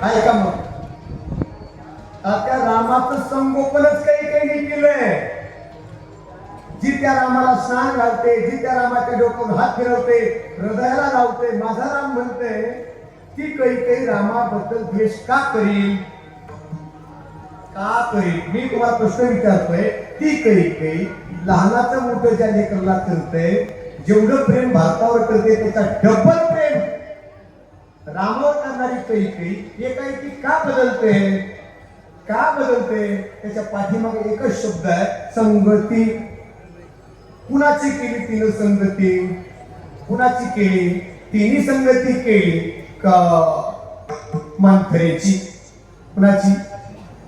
ऐका मग, त्या रामाचं संगोपनच काही केलंय. जी त्या रामाला स्नान घालते, जी त्या रामाच्या डोक्यावर हात फिरवते, हृदयाला लावते, माझा राम म्हणते, ती काही रामाबद्दल द्वेष का करील? का करील? मी तुम्हाला प्रश्न विचारतोय. ती काही लहानाचं मोठं ज्या लेकराला करते, जेवढं प्रेम भारतावर करते त्याचा डबल प्रेम रामावर करणारी काही एकाएकी का बदलते? का बदलते? त्याच्या पाठीमागे एकच शब्द आहे, संगती. कुणाची केली तिनं संगती? कुणाची केली? तिने संगती केली का मंथरेची? कुणाची?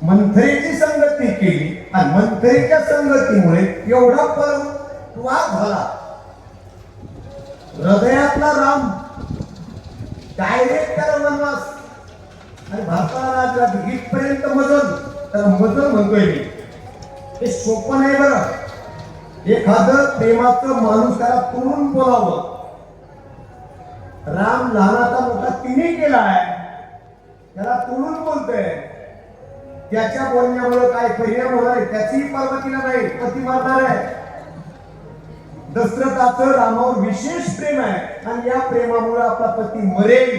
मंथरेची संगती केली आणि मंथरेच्या संगतीमुळे एवढा वाद झाला. हृदयातला राम डायरेक्ट त्याला वनवास आणि भारताला राज्यात इथपर्यंत मजल. त्याला मजल म्हणतोय मी. हे सोपं नाही बरं. एखादं प्रेमाचं माणूस त्याला तोडून बोलावं. राम लहानाचा मोठा तिने केलाय, त्याला तोडून बोलतोय. त्याच्या बोलण्यामुळे काय परिणाम होणार आहे त्याची पार्वतीला नाही, पती मारणार आहे. दशरथाचं रामावर विशेष प्रेम आहे आणि या प्रेमामुळे आपला पती मरेल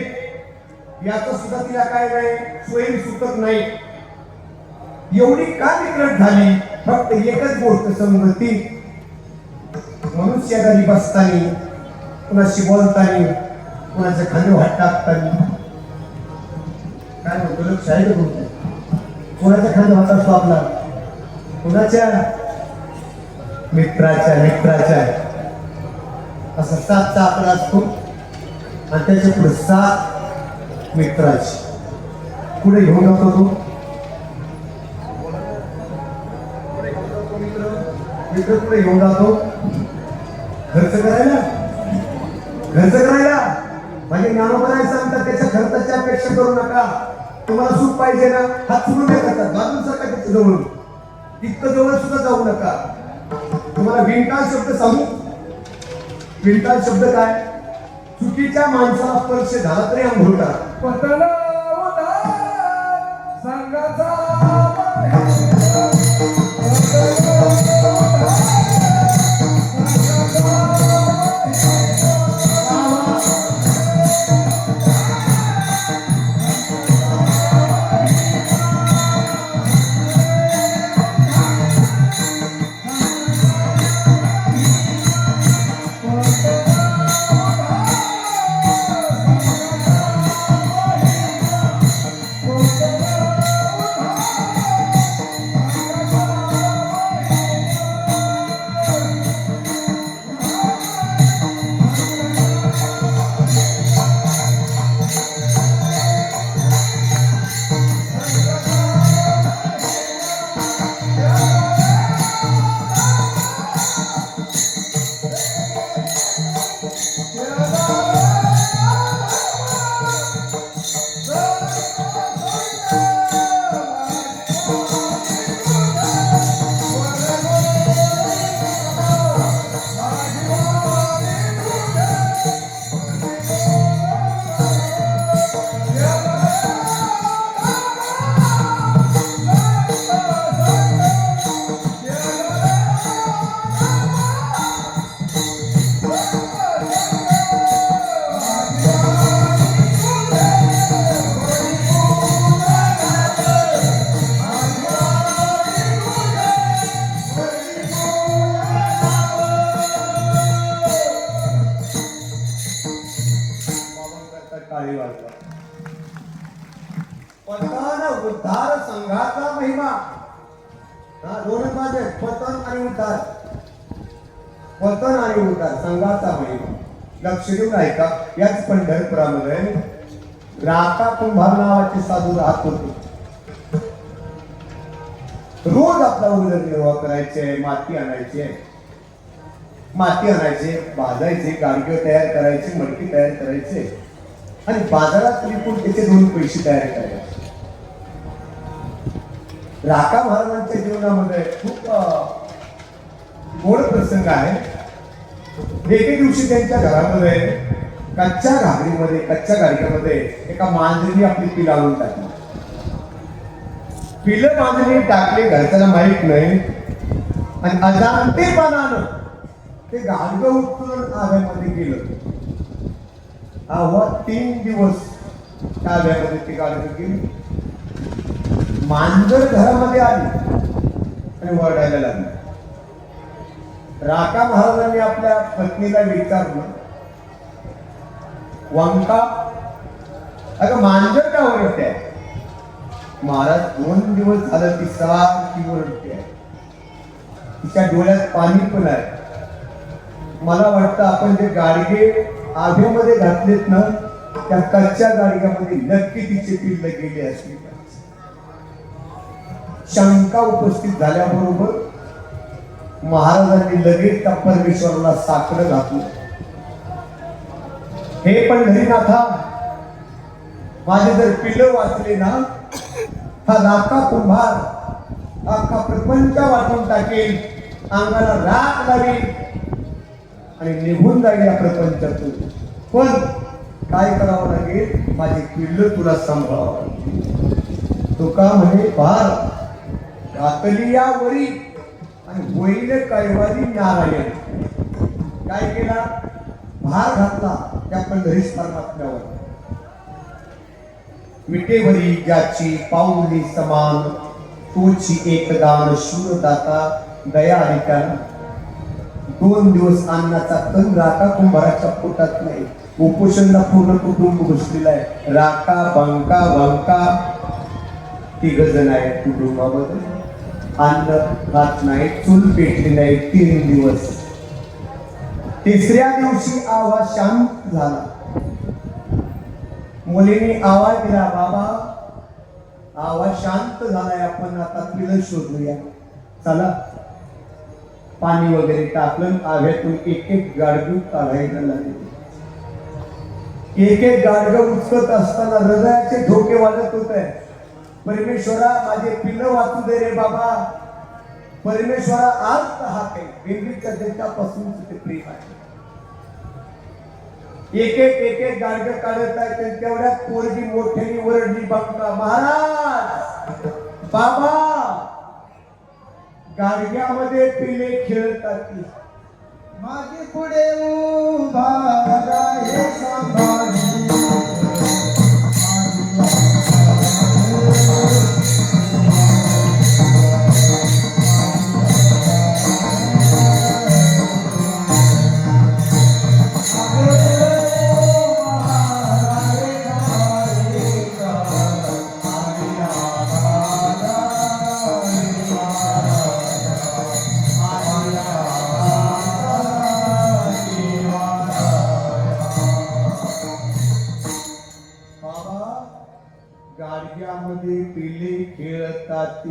याचं सुद्धा तिला काय नाही, स्वयं सुचत नाही. एवढी का निकट झाली? फक्त एकच गोष्ट, संगती. म्हणून शेजारी बसताना, कुणाशी बोलताना, कुणाच्या खांद्यावर हात टाकताना काय म्हणतो, लक्ष आहे का तुमचं? कोणाच्या खांद्यावर हात असतो आपला? कुणाच्या? मित्राच्या असा 7चा आकडा असतो आणि त्याच्या पुढे 7 मित्राची. पुढे घेऊन जातो तो मित्र पुढे घेऊन जातो खर्च करायला. म्हणजे ज्ञानोबराय सांगतात त्याच्या खर्चाची अपेक्षा करू नका. तुम्हाला सुख पाहिजे ना, हात सुरू नाही करतात, बाजून सरका त्याच्या जवळ. इतकं जवळ सुद्धा जाऊ नका. तुम्हाला विणकाल शब्द सांगू. विणकाल शब्द काय? चुकीच्या माणसाला स्पर्श झाला तरी आंघोळ करा. पतन उद्धार संघाचा महिमा. दोन माझे पतन आणि उद्धार. पतन आणि उद्धार संघाचा महिमा. लक्ष देऊन ऐका. याच पंढरपुरामध्ये राका कुंभार नावाचे साधू राहत होते. रोज आपला उदरनिर्वाह करायचे. माती आणायचे, भाजायचे, गाडगे तयार करायचे, मटकी तयार करायचे आणि बाजारात विकून त्याचे 2 पैसे तयार करायचे. राका महाराजांच्या जीवनामध्ये खूप गोड प्रसंग आहे. एके दिवशी त्यांच्या घरामध्ये कच्च्या गाडीमध्ये एका मांजरीने आपली पिलावून टाकली. पिलं बांधणी टाकले घरच्याला माहित नाही आणि अजाणतेपणानं ते गाडगं उचलून आव्यामध्ये गेलं. आव्हा 3 दिवस त्या आव्यामध्ये ते गाडगं गेले. मांजर घरामध्ये आली आणि ओरडायला लागली. राका महाराजांनी आपल्या पत्नीला विचारलं, वंका अगं मांजर का ओरडते? महाराज 2 दिवस झालं ती सारखी ओरडते, तिच्या डोळ्यात पाणी पण आहे. मला वाटतं आपण जे गाडगे आभेमध्ये घातलेत ना, त्या कच्च्या गाडग्यामध्ये नक्की तिचे पिल्ल गेले असले. शंका उपस्थित झाल्याबरोबर महाराजांनी लगेच त्या परमेश्वराला साकडं घातलं. हे पंढरीनाथा, माझे जर पिल्ल वाचले ना, हा राका कुंभार अख्खा प्रपंच वाटून टाकेल, अंगाला राख लावेल आणि निघून जाईल या प्रपंचातून. पण काय करावं लागेल? माझे पिल्ल तुला सांभाळावं लागेल. तुका म्हणे भार घातली या वरी आणि होईल कैवारी नारायण. काय केला? भार घातला त्या पंढरी स्थानावर. विटेवरी ज्याची पाऊली समान, तोची एकदान शूरदाता दयाळिका. 2 दिवस अन्नाचा कण राका कुंभाराच्या पोटात नाही. उपोषणला पूर्ण कुटुंब घुसलेला आहे. राका बंका वंका 3 जण आहेत कुटुंबामध्ये. अन्न खात नाही, चूल पेटली नाही 3 दिवस. 3ऱ्या दिवशी आवाज शांत झाला. मुलीने आवाज दिला, बाबा आवाज शांत झालाय, आपण आता पिलं शोधूया. चला. पाणी वगैरे टाकलं. आव्यातून एक गाडगं काढायला लागले. एक गाडगं उचलत असताना हृदयाचे धोके वाढत होते. परमेश्वरा, माझे पिल्लं वाचू दे रे बाबा. परमेश्वरा, आज हात आहे. बेंबीच्या देशापासून ते प्रेम आहे. एक गाडगं काढत आहे. तेवढ्यात पोरगी मोठ्याने ओरडली, बघता महाराज बाबा, गाडग्यामध्ये पिले खेळतात. माझी पुढे उभा राहे सांभाळी. गाडग्यामध्ये पिले खेळतात.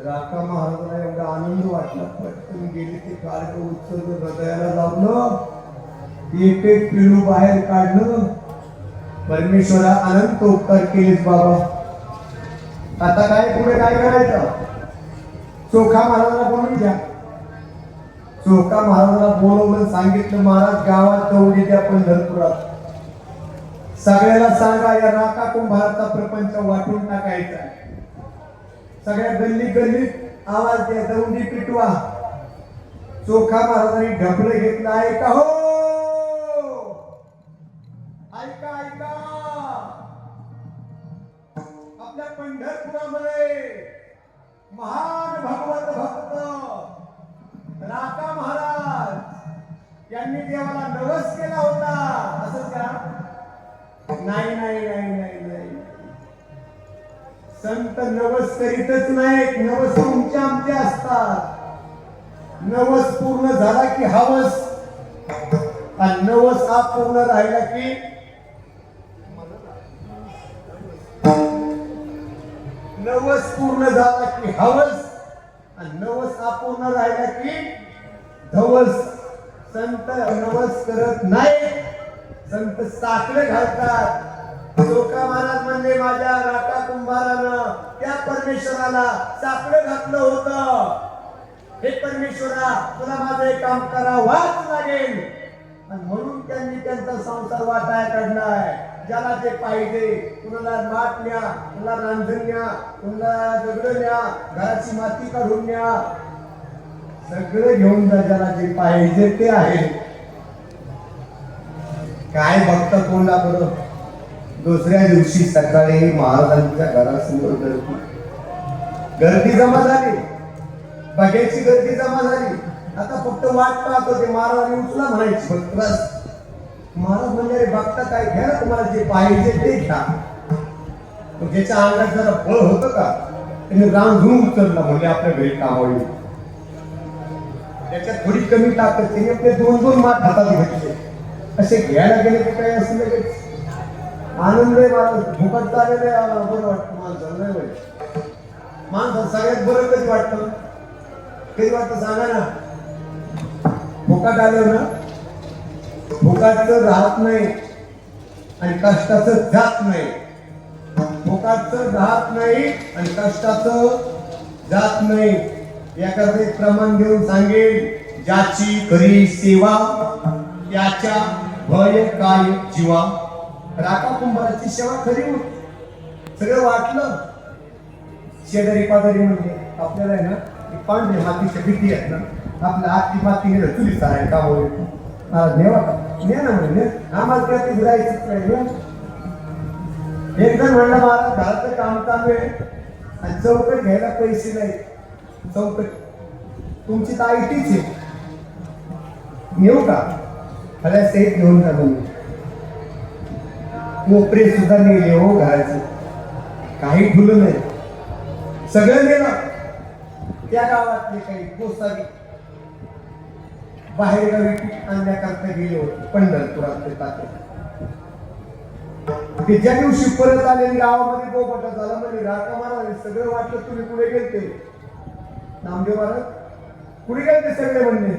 राका महाराजांना एवढा आनंद वाटला. पटकन गेले ते गाडगं उचललं, हृदयाला लावलं, एक पिलू बाहेर काढलं. परमेश्वरा, अनंत उपकार केलेस बाबा. आता काय पुढे काय करायचं? चोखा महाराजांना बोलून घ्या. चोखा महाराजांना बोलवलं, सांगितलं, महाराज गावात दौडी द्या पंढरपुरात. सगळ्याला सांगा या राका कुंभाराचा प्रपंच वाटून टाकायचा. सगळ्या गल्ली गल्लीत आवाज द्या, दौंडी पिटवा. चोखा महाराजांनी ढबलं घेतलं. ऐका हो, ऐका ऐका, आपल्या पंढरपुरामध्ये महान भगवत भक्त राका महाराज यांनी देवाला नवस केला होता. असंच का? नाही नाही नाही नाही नाही, संत नवस करीतच नाहीत. नवस तुमचे आमचे असतात. नवस पूर्ण झाला की हवस, आणि नवस हा पूर्ण राहिला की नवस पूर्ण झाला की हवस, आणि नवस हा पूर्ण राहिला की धवस. संत नवस करत नाही, संत साकडे घालतात. चोखा महाराज म्हणजे माझ्या राका कुंभारानं त्या परमेश्वराला साकडं घातलं होतं. हे परमेश्वरा, तुला माझं एक काम करावाच लागेल. आणि म्हणून त्यांनी त्यांचा संसार वाटाय काढलाय. ज्याला जे पाहिजे, कुणाला माठ न्या, कुणाला रांधण न्या, कुणाला दगड न्या, घराची माती काढून न्या, सगळं घेऊन जा, ज्याला जे पाहिजे ते आहे. काय बघता कोणला बरं. दुसऱ्या दिवशी सकाळी महाराजांच्या घरासमोर गर्दी जमा झाली, बघायची गर्दी जमा झाली. आता फक्त वाट पाहत होते, महाराजांनी उचला म्हणायची फक्त बस. महाराज म्हणजे रे बघता काय, घ्या ना तुम्हाला जे पाहिजे ते घ्या. ज्याच्या अंगात जरा बळ होतं का त्याने रांधून उचलला, म्हणजे आपल्या घरी कामावली. त्याच्यात थोडी कमी ताकद, त्याने आपले 2-2 माठ हातात घेतले. असे घ्यायला गेले की काय असं लगेच आनंद आहे. मला फुकट चाललेलं बरं वाटतं माणसाला, नाही वाईट. माणसाला सगळ्यात बरं कधी वाटतं, कधी वाटतं सांगा ना. फुकट आलं ना, फुकाटचं राहत नाही आणि कष्टाचं जात नाही. फुकाटचं राहत नाही आणि कष्टाचं जात नाही. याकरता एक प्रमाण देऊन सांगेल, ज्याची खरी सेवा त्याच्या भय काय जीवा. राका कुंभाराची सेवा खरी होती. सगळं वाटलं. शेजारी पाजारी म्हणजे आपल्याला आहे ना, पांढरे मातीच्या भीती आहेत ना, आपल्या आतली माती नेलं चुली साराय का होईल. नेवा का ने ना म्हणजे आम्हाला त्या ते जायचंच नाही. एक जण म्हणलं महाराज घराचं काम चालू आहे आणि चौकट घ्यायला पैसे नाही. चौकट तुमची तर आयटीच आहे, नेऊ का? खऱ्या सेट घेऊन जा. कोपरे सुद्धा नेले हो घराचे, काही ठुलं नाही, सगळं नेलं. त्या गावातले काही गोसावी बाहेरगावी पीठ आणण्याकरता गेले होते पंढरपुरात. ते ज्या दिवशी परत आले गावामध्ये बोपटा झाला, म्हणजे राका महाराज सगळं वाटलं तुम्ही पुढे गेलते. नामदेव महाराज पुढे गेलते सगळे म्हणणे,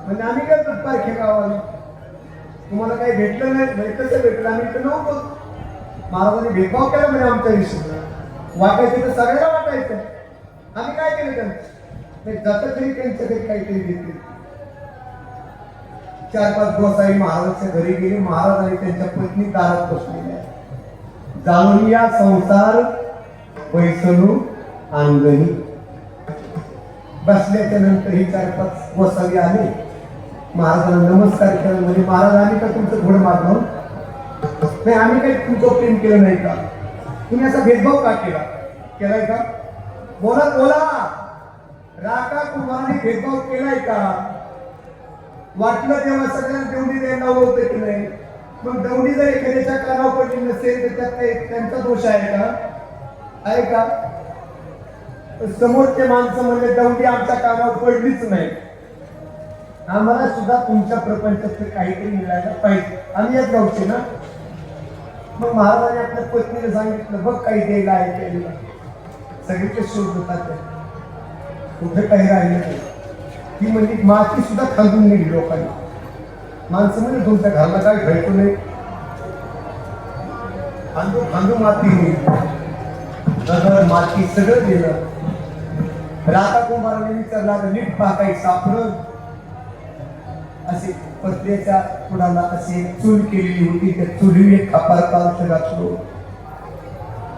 म्हणजे आम्ही गेलतो पारखे गावाला. तुम्हाला काही भेटलं नाही, कसं भेटलं, आम्ही इथं नव्हतो. महाराजांनी भेदभाव केला म्हणजे आमच्या विषयी. वाटायचं तर सगळ्याला वाटायचं. आम्ही काय केलं त्यांचं, जात तरी त्यांच्या घरी काहीतरी घेतले. 4-5 गोसाई महाराजांच्या घरी गेले. महाराज आणि त्यांच्या पत्नी दारात बसलेल्या. जाणून या संसार पैसलू अंगणी. बसल्याच्या नंतर ही 4-5 गोसावी आले. महाराजांना नमस्कार केला. म्हणजे महाराज आम्ही का तुमचं घोड मारलं नाही, आम्ही काही तुमचं प्रेम केलं नाही का, तुम्ही असा भेदभाव का केलाय का? बोला बोला. राका कुमाराने भेदभाव केलाय का? वाटलं तेव्हा सगळ्यांना दौंडी द्यायला होतं की नाही. मग दौंडी जर एखाद्याच्या कानावर पडली नसेल तर त्यात काही त्यांचा दोष आहे का? आहे का? समोरचे माणसं म्हणजे दौंडी आमच्या कानावर पडलीच नाही. आम्हाला सुद्धा तुमच्या प्रपंचात काहीतरी मिळायला पाहिजे, आम्ही याच गावचे ना. मग महाराजांनी आपल्या पत्नीला सांगितलं, बघ काही द्यायला आहे त्याला. सगळीकडे शोध होतात, कुठे काही राहिलं नाही. ती म्हणजे माती सुद्धा खांदून नेली लोकांनी. माणसं म्हणजे तुमच्या घराला काय घ्यायचं नाही, खांदू खांदू माती नेली, दगड माती सगळं दिलं. राधा कुमाराने विचारला, नीट पहा काही सापडलं. असे पत्र्याच्या कुणाला असे चूल केलेली होती. त्या चुली एक खापर पालथ घातलो.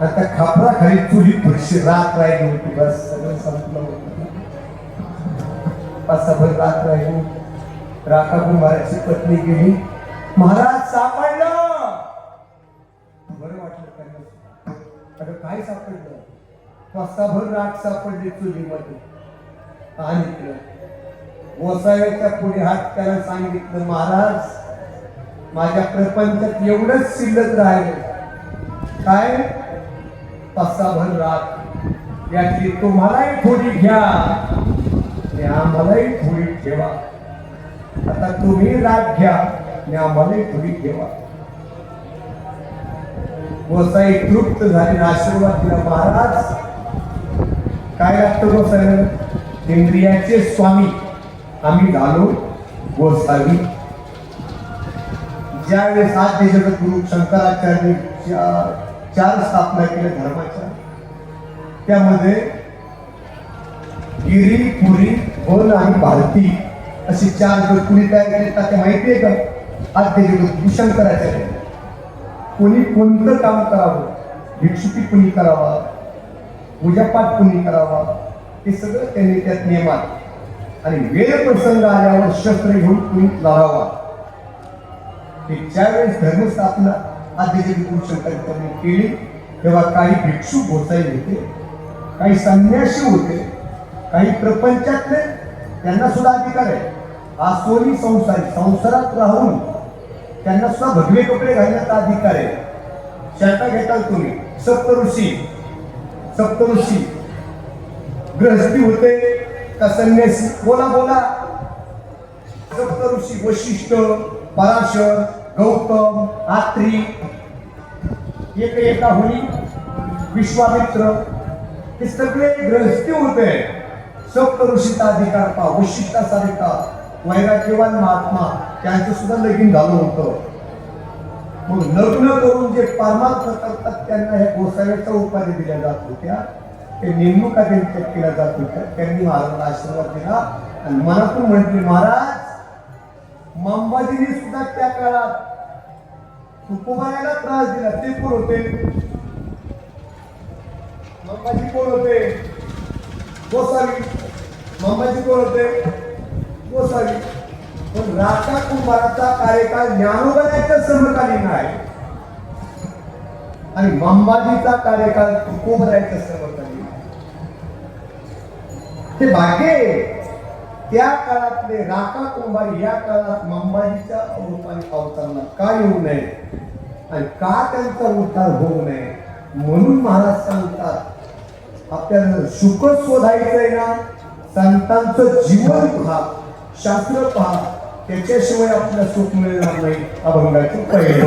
आता खापराखाली चुली थोडीशी रात राहिली होती. बस सगळं संपलं होतं. 5-6 रात राहिली. राका कुंभाराची पत्नी गेली, महाराज सापडलं. बरं वाटलं त्यांना. अगं काय सापडलं? 5-6 राख सापडली चुलीमध्ये. आणि गोसाव्याच्या पुढे हात त्याला सांगितलं, महाराज माझ्या प्रपंचात एवढंच शिल्लक राहिलं. काय? 5-6 राख. यातली तुम्हालाही थोडी घ्या आणि आम्हालाही थोडी ठेवा. आता तुम्ही राख घ्या आणि आम्हालाही थोडी ठेवा. गोसाई तृप्त झाले, आशीर्वाद दिला. महाराज काय लागतं गोसाईला? इंद्रियाचे स्वामी आम्ही झालो गोसावी. ज्यावेळेस आद्य जगद्गुरु शंकराचार्य 4 स्थापना केल्या धर्माच्या, त्यामध्ये गिरी, पुरी, गोल आणि भारती अशी 4 गट कुणी तयार केले ते माहिती आहे का? आद्य जगद्गुरु शंकराचार्य. कोणी कोणतं काम करावं, भिक्षुकी कुणी करावा, पूजापाठ कुणी करावा, हे सगळं त्यांनी त्यात नियमात आणि वेळ प्रसंग आल्यावर शस्त्र घेऊन कुणी लढावा. हे ज्यावेळेस धर्मस्थापना आद्यजगी शंकराचार्यांनी केली तेव्हा काही भिक्षू गोसाई होते, काही संन्यासी होते, काही प्रपंचातले, त्यांना सुद्धा अधिकार आहे. हा सोनी संसारी संसारात राहून त्यांना सुद्धा भगवे कपडे घालण्याचा अधिकार आहे. शंका घेताल तुम्ही. सप्तऋषी गृहस्थी होते का संन्यासी? बोला बोला. सप्तऋषी वशिष्ठ, पराशर, गौतम, आत्री, एका होळी, विश्वामित्र, हे सगळे गृहस्थी होते. सप्तऋषीचा अधिकार पहा. वशिष्ठासारखा वैराग्यवान महात्मा, त्यांचं सुद्धा लगीन झालं होतं. मग लग्न करून जे परमार्थ करतात त्यांना ह्या गोसाव्याच्या उपाधी दिल्या जात होत्या, ते नेमणुका त्यांच्या केल्या जात होत्या. त्यांनी महाराजांना आशीर्वाद दिला आणि मनातून म्हटले, महाराज मंबाजींनी सुद्धा त्या काळात तुकोबारायला त्रास दिला. ते कोण होते? मंबाजी कोण होते? गोसावी. मंबाजी कोण होते? गोसावी. पण राजा कुंभाराचा कार्यकाळ ज्ञानोबाच्या समकालीन आहे आणि मंबाजीचा कार्यकाळ तुकोबाराच्या समकालीन आहे. ते भाग्य त्या काळातले राका कुंभार या काळात मंबाजीच्या रूपाने अवतरणार का येऊ नये आणि का त्यांचा उद्धार होऊ नये म्हणून महाराज सांगतात, आपल्याला सुख शोधायचंय ना, संतांचं जीवन पहा, शास्त्र पहा, त्याच्याशिवाय आपल्याला सुख मिळणार नाही. अभंगाचे पहिले